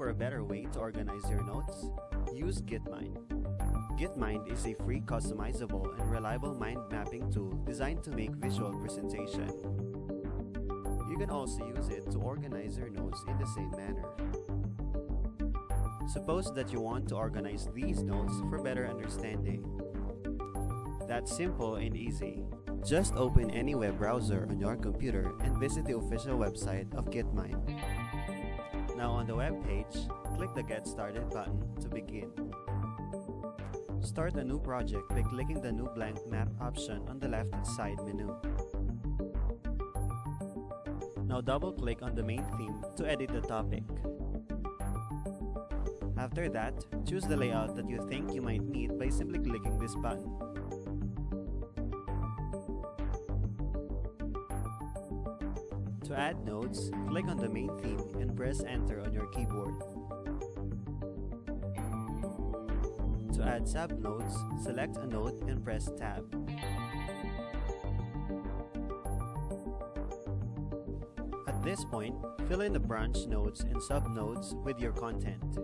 for a better way to organize your notes? Use Getmind. Getmind is a free, customizable, and reliable mind mapping tool designed to make visual presentation. You can also use it to organize your notes in the same manner. Suppose that you want to organize these notes for better understanding. That's simple and easy. Just open any web browser on your computer and visit the official website of Getmind. Now on the web page, click the Get Started button to begin. Start a new project by clicking the New Blank Map option on the left side menu. Now double-click on the main theme to edit the topic. After that, choose the layout that you think you might need by simply clicking this button. To add notes, click on the main theme and press Enter on your keyboard. To add sub-notes, select a note and press Tab. At this point, fill in the branch notes and sub-notes with your content.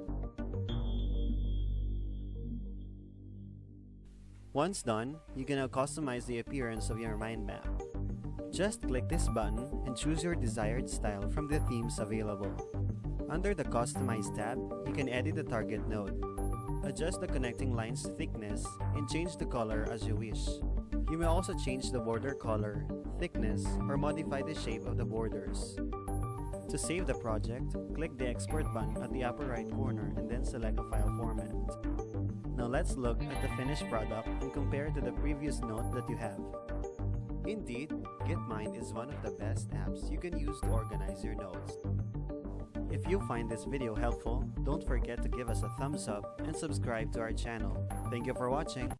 Once done, you can now customize the appearance of your mind map. Just click this button and choose your desired style from the themes available. Under the Customize tab, you can edit the target node, adjust the connecting line's thickness, and change the color as you wish. You may also change the border color, thickness, or modify the shape of the borders. To save the project, click the Export button at the upper right corner and then select a file format. Now let's look at the finished product and compare it to the previous note that you have. Indeed, Getmind is one of the best apps you can use to organize your notes. If you find this video helpful, don't forget to give us a thumbs up and subscribe to our channel. Thank you for watching.